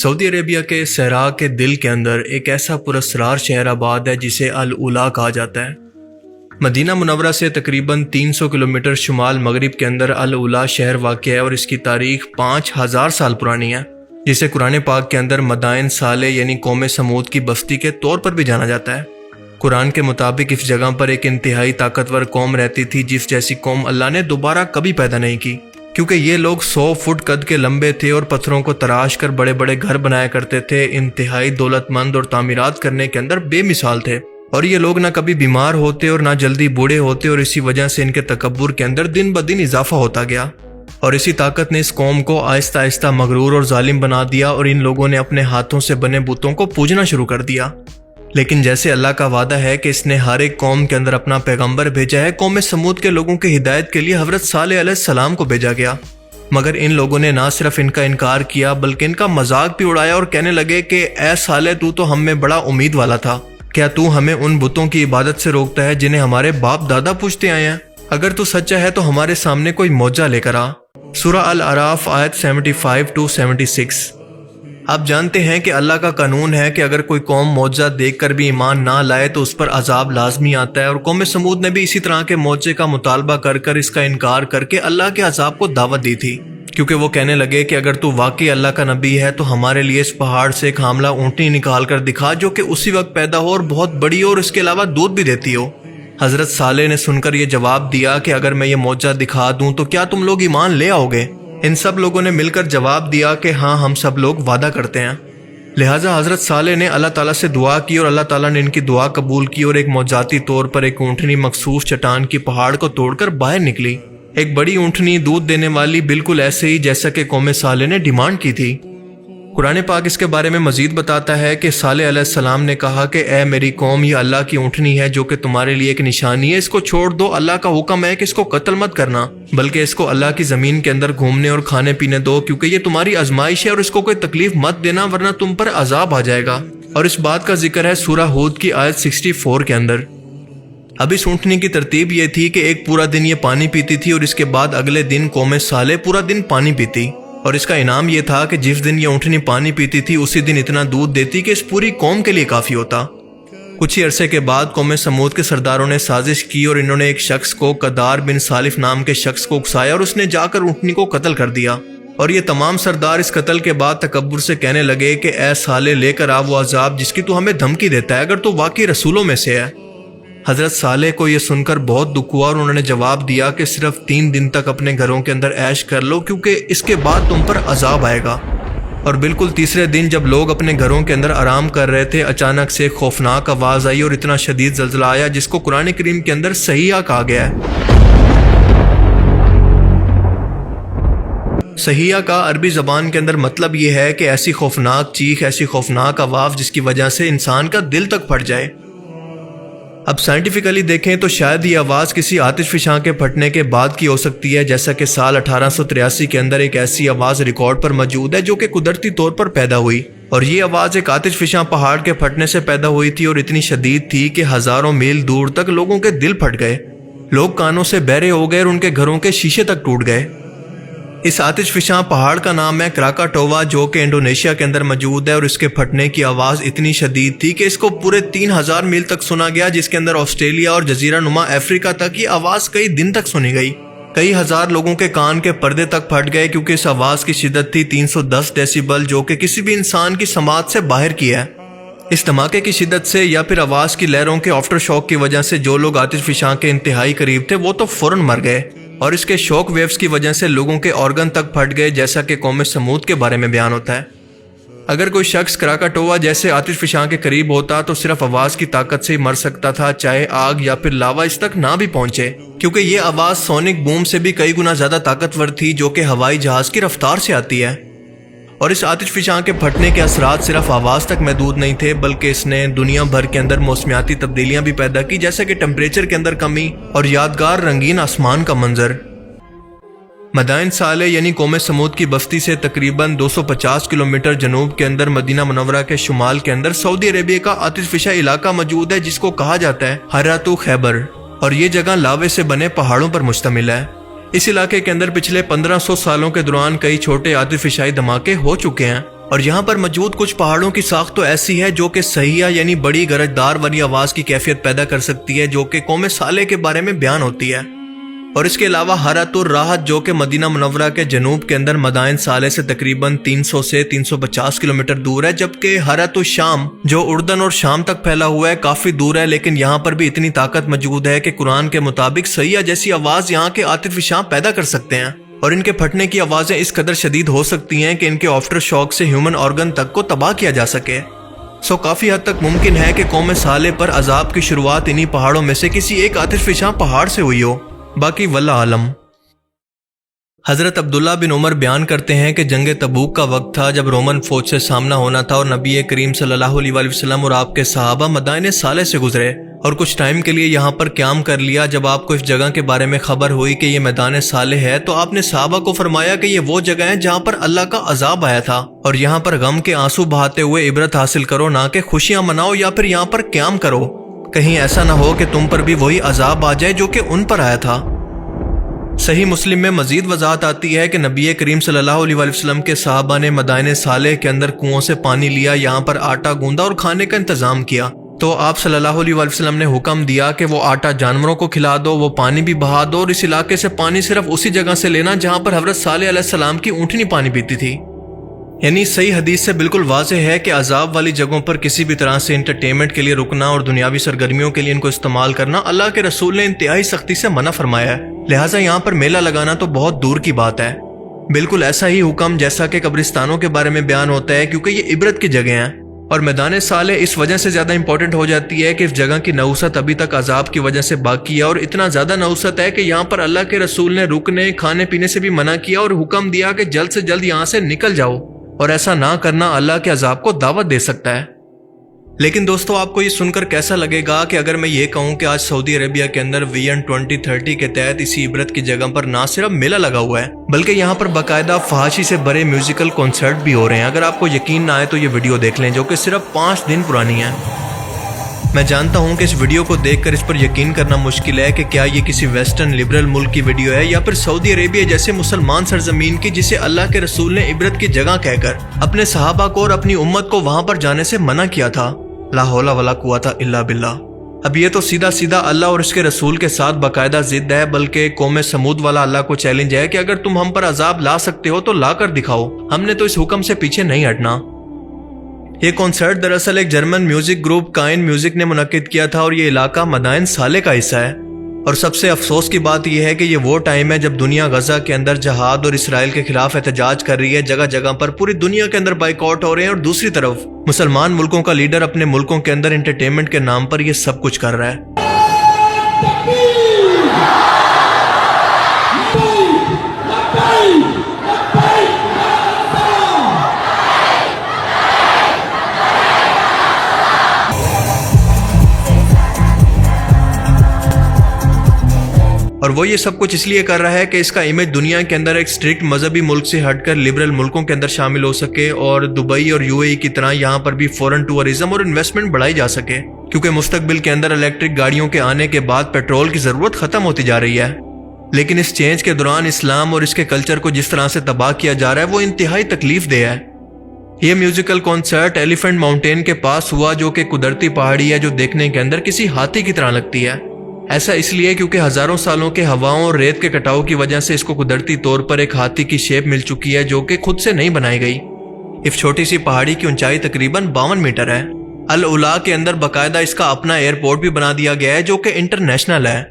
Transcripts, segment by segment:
سعودی عربیہ کے صحرا کے دل کے اندر ایک ایسا پراسرار شہر آباد ہے جسے العلا کہا جاتا ہے۔ مدینہ منورہ سے تقریباً 300 کلومیٹر شمال مغرب کے اندر العلا شہر واقع ہے اور اس کی تاریخ 5000 سال پرانی ہے، جسے قرآن پاک کے اندر مدائن صالح یعنی قوم سمود کی بستی کے طور پر بھی جانا جاتا ہے۔ قرآن کے مطابق اس جگہ پر ایک انتہائی طاقتور قوم رہتی تھی جس جیسی قوم اللہ نے دوبارہ کبھی پیدا نہیں کی، کیونکہ یہ لوگ 100 فٹ قد کے لمبے تھے اور پتھروں کو تراش کر بڑے بڑے گھر بنایا کرتے تھے، انتہائی دولت مند اور تعمیرات کرنے کے اندر بے مثال تھے، اور یہ لوگ نہ کبھی بیمار ہوتے اور نہ جلدی بوڑھے ہوتے، اور اسی وجہ سے ان کے تکبر کے اندر دن بدن اضافہ ہوتا گیا، اور اسی طاقت نے اس قوم کو آہستہ آہستہ مغرور اور ظالم بنا دیا، اور ان لوگوں نے اپنے ہاتھوں سے بنے بتوں کو پوجنا شروع کر دیا۔ لیکن جیسے اللہ کا وعدہ ہے کہ اس نے ہر ایک قوم کے اندر اپنا پیغمبر بھیجا ہے، قوم سمود کے لوگوں کی ہدایت کے لیے حضرت صالح علیہ السلام کو بھیجا گیا، مگر ان لوگوں نے نہ صرف ان کا انکار کیا بلکہ ان کا مذاق بھی اڑایا اور کہنے لگے کہ اے صالح، تو ہم میں بڑا امید والا تھا، کیا تو ہمیں ان بتوں کی عبادت سے روکتا ہے جنہیں ہمارے باپ دادا پوجتے آئے ہیں؟ اگر تو سچا ہے تو ہمارے سامنے کوئی معجزہ لے کر آ۔ سورہ الاعراف آیت 75-76۔ آپ جانتے ہیں کہ اللہ کا قانون ہے کہ اگر کوئی قوم معجزہ دیکھ کر بھی ایمان نہ لائے تو اس پر عذاب لازمی آتا ہے، اور قوم سمود نے بھی اسی طرح کے معجزے کا مطالبہ کر کر اس کا انکار کر کے اللہ کے عذاب کو دعوت دی تھی، کیونکہ وہ کہنے لگے کہ اگر تو واقعی اللہ کا نبی ہے تو ہمارے لیے اس پہاڑ سے ایک حاملہ اونٹنی نکال کر دکھا جو کہ اسی وقت پیدا ہو اور بہت بڑی ہو اور اس کے علاوہ دودھ بھی دیتی ہو۔ حضرت صالح نے سن کر یہ جواب دیا کہ اگر میں یہ معجزہ دکھا دوں تو کیا تم لوگ ایمان لے آؤ گے؟ ان سب لوگوں نے مل کر جواب دیا کہ ہاں، ہم سب لوگ وعدہ کرتے ہیں۔ لہٰذا حضرت صالح نے اللہ تعالیٰ سے دعا کی اور اللہ تعالیٰ نے ان کی دعا قبول کی، اور ایک معجزاتی طور پر ایک اونٹنی مخصوص چٹان کی پہاڑ کو توڑ کر باہر نکلی، ایک بڑی اونٹنی دودھ دینے والی، بالکل ایسے ہی جیسا کہ قوم صالح نے ڈیمانڈ کی تھی۔ قرآن پاک اس کے بارے میں مزید بتاتا ہے کہ صالح علیہ السلام نے کہا کہ اے میری قوم، یہ اللہ کی اونٹنی ہے جو کہ تمہارے لیے ایک نشانی ہے، اس کو چھوڑ دو، اللہ کا حکم ہے کہ اس کو قتل مت کرنا، بلکہ اس کو اللہ کی زمین کے اندر گھومنے اور کھانے پینے دو، کیونکہ یہ تمہاری آزمائش ہے، اور اس کو کوئی تکلیف مت دینا ورنہ تم پر عذاب آ جائے گا۔ اور اس بات کا ذکر ہے سورہ ہود کی آیت 64 کے اندر۔ اب اس اونٹنی کی ترتیب یہ تھی کہ ایک پورا دن یہ پانی پیتی تھی، اور اس کے بعد اگلے دن قوم صالح پورا دن پانی پیتی، اور اس کا انعام یہ تھا کہ جس دن یہ اونٹنی پانی پیتی تھی اسی دن اتنا دودھ دیتی کہ اس پوری قوم کے لیے کافی ہوتا۔ کچھ ہی عرصے کے بعد قوم سمود کے سرداروں نے سازش کی اور انہوں نے ایک شخص کو، قدار بن سالف نام کے شخص کو اکسایا، اور اس نے جا کر اونٹنی کو قتل کر دیا، اور یہ تمام سردار اس قتل کے بعد تکبر سے کہنے لگے کہ اے صالح، لے کر آ وہ عذاب جس کی تو ہمیں دھمکی دیتا ہے، اگر تو واقعی رسولوں میں سے ہے۔ حضرت صالح کو یہ سن کر بہت دکھ ہوا، اور انہوں نے جواب دیا کہ صرف 3 دن تک اپنے گھروں کے اندر عیش کر لو، کیونکہ اس کے بعد تم پر عذاب آئے گا۔ اور بالکل تیسرے دن جب لوگ اپنے گھروں کے اندر آرام کر رہے تھے، اچانک سے ایک خوفناک آواز آئی اور اتنا شدید زلزلہ آیا جس کو قرآن کریم کے اندر صحیحہ کہا گیا ہے۔ صحیحہ کا عربی زبان کے اندر مطلب یہ ہے کہ ایسی خوفناک چیخ، ایسی خوفناک آواز جس کی وجہ سے انسان کا دل تک پھٹ جائے۔ اب سائنٹیفکلی دیکھیں تو شاید یہ آواز کسی آتش فشاں کے پھٹنے کے بعد کی ہو سکتی ہے، جیسا کہ سال 1883 کے اندر ایک ایسی آواز ریکارڈ پر موجود ہے جو کہ قدرتی طور پر پیدا ہوئی، اور یہ آواز ایک آتش فشاں پہاڑ کے پھٹنے سے پیدا ہوئی تھی، اور اتنی شدید تھی کہ ہزاروں میل دور تک لوگوں کے دل پھٹ گئے، لوگ کانوں سے بہرے ہو گئے اور ان کے گھروں کے شیشے تک ٹوٹ گئے۔ اس آتش فشاں پہاڑ کا نام ہے کراکاٹووا، جو کہ انڈونیشیا کے اندر موجود ہے، اور اس کے پھٹنے کی آواز اتنی شدید تھی کہ اس کو پورے 3000 میل تک سنا گیا، جس کے اندر آسٹریلیا اور جزیرہ نما افریقہ تک یہ آواز کئی دن تک سنی گئی۔ کئی ہزار لوگوں کے کان کے پردے تک پھٹ گئے، کیونکہ اس آواز کی شدت تھی 310 ڈیسیبل، جو کہ کسی بھی انسان کی سماعت سے باہر کی ہے۔ اس دھماکے کی شدت سے یا پھر آواز کی لہروں کے آفٹر شاک کی وجہ سے جو لوگ آتش فشاں کے انتہائی قریب تھے وہ تو فوراً مر گئے، اور اس کے شوک ویوز کی وجہ سے لوگوں کے آرگن تک پھٹ گئے، جیسا کہ قوم سمود کے بارے میں بیان ہوتا ہے۔ اگر کوئی شخص کراکاٹووا جیسے آتش فشاں کے قریب ہوتا تو صرف آواز کی طاقت سے ہی مر سکتا تھا، چاہے آگ یا پھر لاوا اس تک نہ بھی پہنچے، کیونکہ یہ آواز سونک بوم سے بھی کئی گنا زیادہ طاقتور تھی جو کہ ہوائی جہاز کی رفتار سے آتی ہے۔ اور اس آتش فشاں کے پھٹنے کے اثرات صرف آواز تک محدود نہیں تھے، بلکہ اس نے دنیا بھر کے اندر موسمیاتی تبدیلیاں بھی پیدا کی، جیسے کہ ٹمپریچر کے اندر کمی اور یادگار رنگین آسمان کا منظر۔ مدائن صالح یعنی قوم سمود کی بستی سے تقریباً 250 کلومیٹر جنوب کے اندر مدینہ منورہ کے شمال کے اندر سعودی عربیہ کا آتش فشاں علاقہ موجود ہے جس کو کہا جاتا ہے حرۃ خیبر، اور یہ جگہ لاوے سے بنے پہاڑوں پر مشتمل ہے۔ اس علاقے کے اندر پچھلے 1500 سالوں کے دوران کئی چھوٹے آتش فشائی دھماکے ہو چکے ہیں، اور یہاں پر موجود کچھ پہاڑوں کی ساخت تو ایسی ہے جو کہ صحیح یعنی بڑی گرجدار والی آواز کی کیفیت پیدا کر سکتی ہے جو کہ قوم صالح کے بارے میں بیان ہوتی ہے. اور اس کے علاوہ حرۃ الراحت جو کہ مدینہ منورہ کے جنوب کے اندر مدائن صالح سے تقریباً 300 سے 350 کلومیٹر دور ہے، جبکہ حرۃ الشام جو اردن اور شام تک پھیلا ہوا ہے کافی دور ہے، لیکن یہاں پر بھی اتنی طاقت موجود ہے کہ قرآن کے مطابق سیہ جیسی آواز یہاں کے عاطف شام پیدا کر سکتے ہیں، اور ان کے پھٹنے کی آوازیں اس قدر شدید ہو سکتی ہیں کہ ان کے آفٹر شاک سے ہیومن آرگن تک کو تباہ کیا جا سکے. کافی حد تک ممکن ہے کہ قوم صالح پر عذاب کی شروعات انہی پہاڑوں میں سے کسی ایک عاطف شاں پہاڑ سے ہوئی ہو. باقی واللہ عالم. حضرت عبداللہ بن عمر بیان کرتے ہیں کہ جنگ تبوک کا وقت تھا جب رومن فوج سے سامنا ہونا تھا اور نبی کریم صلی اللہ علیہ وسلم اور آپ کے صحابہ مدائن صالح سے گزرے اور کچھ ٹائم کے لیے یہاں پر قیام کر لیا. جب آپ کو اس جگہ کے بارے میں خبر ہوئی کہ یہ میدان صالح ہے تو آپ نے صحابہ کو فرمایا کہ یہ وہ جگہ ہے جہاں پر اللہ کا عذاب آیا تھا اور یہاں پر غم کے آنسو بہاتے ہوئے عبرت حاصل کرو، نہ کہ خوشیاں مناؤ یا پھر یہاں پر قیام کرو. کہیں ایسا نہ ہو کہ تم پر بھی وہی عذاب آ جائے جو کہ ان پر آیا تھا. صحیح مسلم میں مزید وضاحت آتی ہے کہ نبی کریم صلی اللہ علیہ وسلم کے صحابہ نے مدائن صالح کے اندر کنووں سے پانی لیا، یہاں پر آٹا گوندا اور کھانے کا انتظام کیا. تو آپ صلی اللہ علیہ وسلم نے حکم دیا کہ وہ آٹا جانوروں کو کھلا دو، وہ پانی بھی بہا دو، اور اس علاقے سے پانی صرف اسی جگہ سے لینا جہاں پر حضرت صالح علیہ السلام کی اونٹنی پانی پیتی تھی. یعنی صحیح حدیث سے بالکل واضح ہے کہ عذاب والی جگہوں پر کسی بھی طرح سے انٹرٹینمنٹ کے لیے رکنا اور دنیاوی سرگرمیوں کے لیے ان کو استعمال کرنا اللہ کے رسول نے انتہائی سختی سے منع فرمایا ہے. لہٰذا یہاں پر میلہ لگانا تو بہت دور کی بات ہے. بالکل ایسا ہی حکم جیسا کہ قبرستانوں کے بارے میں بیان ہوتا ہے، کیونکہ یہ عبرت کی جگہ ہیں. اور میدان صالح اس وجہ سے زیادہ امپورٹنٹ ہو جاتی ہے کہ اس جگہ کی نحوست ابھی تک عذاب کی وجہ سے باقی ہے، اور اتنا زیادہ نحوست ہے کہ یہاں پر اللہ کے رسول نے رکنے کھانے پینے سے بھی منع کیا اور حکم دیا کہ جلد سے جلد یہاں سے نکل جاؤ، اور ایسا نہ کرنا اللہ کے عذاب کو دعوت دے سکتا ہے. لیکن دوستو آپ کو یہ سن کر کیسا لگے گا کہ اگر میں یہ کہوں کہ آج سعودی عربیہ کے اندر ویژن 2030 کے تحت اسی عبرت کی جگہ پر نہ صرف میلہ لگا ہوا ہے بلکہ یہاں پر باقاعدہ فحاشی سے بڑے میوزیکل کنسرٹ بھی ہو رہے ہیں. اگر آپ کو یقین نہ آئے تو یہ ویڈیو دیکھ لیں جو کہ صرف 5 دن پرانی ہے. میں جانتا ہوں کہ اس ویڈیو کو دیکھ کر اس پر یقین کرنا مشکل ہے کہ کیا یہ کسی ویسٹرن لبرل ملک کی ویڈیو ہے یا پھر سعودی عربیہ جیسے مسلمان سرزمین کی، جسے اللہ کے رسول نے عبرت کی جگہ کہہ کر اپنے صحابہ کو اور اپنی امت کو وہاں پر جانے سے منع کیا تھا. لا حول ولا قوت الا باللہ. اب یہ تو سیدھا سیدھا اللہ اور اس کے رسول کے ساتھ باقاعدہ ضد ہے، بلکہ قوم سمود والا اللہ کو چیلنج ہے کہ اگر تم ہم پر عذاب لا سکتے ہو تو لا کر دکھاؤ، ہم نے تو اس حکم سے پیچھے نہیں ہٹنا. یہ کنسرٹ دراصل ایک جرمن میوزک گروپ کائن میوزک نے منعقد کیا تھا اور یہ علاقہ مدائن صالح کا حصہ ہے. اور سب سے افسوس کی بات یہ ہے کہ یہ وہ ٹائم ہے جب دنیا غزہ کے اندر جہاد اور اسرائیل کے خلاف احتجاج کر رہی ہے. جگہ جگہ پر پوری دنیا کے اندر بائیکاٹ ہو رہے ہیں، اور دوسری طرف مسلمان ملکوں کا لیڈر اپنے ملکوں کے اندر انٹرٹینمنٹ کے نام پر یہ سب کچھ کر رہا ہے. اور وہ یہ سب کچھ اس لیے کر رہا ہے کہ اس کا امیج دنیا کے اندر ایک اسٹرکٹ مذہبی ملک سے ہٹ کر لبرل ملکوں کے اندر شامل ہو سکے، اور دبئی اور یو اے ای کی طرح یہاں پر بھی فورن ٹورزم اور انویسٹمنٹ بڑھائی جا سکے، کیونکہ مستقبل کے اندر الیکٹرک گاڑیوں کے آنے کے بعد پیٹرول کی ضرورت ختم ہوتی جا رہی ہے. لیکن اس چینج کے دوران اسلام اور اس کے کلچر کو جس طرح سے تباہ کیا جا رہا ہے وہ انتہائی تکلیف دہ ہے. یہ میوزیکل کنسرٹ ایلیفنٹ ماؤنٹین کے پاس ہوا، جو کہ قدرتی پہاڑی ہے جو دیکھنے کے اندر کسی ہاتھی کی طرح لگتی ہے. ایسا اس لیے کیونکہ ہزاروں سالوں کے ہواؤں اور ریت کے کٹاؤ کی وجہ سے اس کو قدرتی طور پر ایک ہاتھی کی شیپ مل چکی ہے جو کہ خود سے نہیں بنائی گئی. اس چھوٹی سی پہاڑی کی اونچائی تقریباً 52 میٹر ہے. العلا کے اندر باقاعدہ اس کا اپنا ایئرپورٹ بھی بنا دیا گیا ہے جو کہ انٹرنیشنل ہے.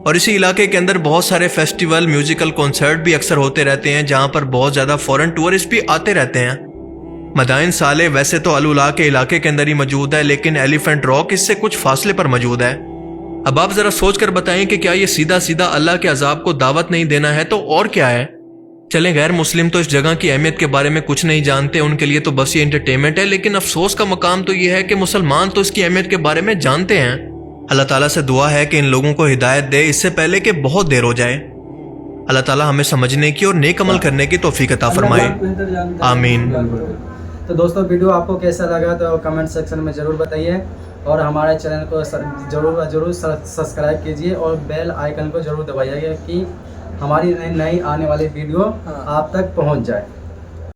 اور اسی علاقے کے اندر بہت سارے فیسٹیول میوزیکل کنسرٹ بھی اکثر ہوتے رہتے ہیں جہاں پر بہت زیادہ فورن ٹورسٹ بھی آتے رہتے ہیں. مدائن صالح ویسے تو العلا کے علاقے کے اندر ہی موجود ہے، لیکن ایلیفنٹ راک اس سے کچھ فاصلے پر موجود ہے. اب آپ ذرا سوچ کر بتائیں کہ کیا یہ سیدھا سیدھا اللہ کے عذاب کو دعوت نہیں دینا ہے تو اور کیا ہے؟ چلیں غیر مسلم تو اس جگہ کی اہمیت کے بارے میں کچھ نہیں جانتے، ان کے لیے تو بس یہ انٹرٹینمنٹ ہے، لیکن افسوس کا مقام تو یہ ہے کہ مسلمان تو اس کی اہمیت کے بارے میں جانتے ہیں. اللہ تعالیٰ سے دعا ہے کہ ان لوگوں کو ہدایت دے اس سے پہلے کہ بہت دیر ہو جائے. اللہ تعالیٰ ہمیں سمجھنے کی اور نیک عمل کرنے کی توفیق عطا فرمائے، آمین. تو دوستو ویڈیو آپ کو کیسا لگا تو کمنٹ سیکشن میں ضرور بتائیے، اور ہمارے چینل کو ضرور سبسکرائب کیجیے اور بیل آئیکن کو ضرور دبائیے کہ ہماری نئی آنے والی ویڈیو آپ تک پہنچ جائے.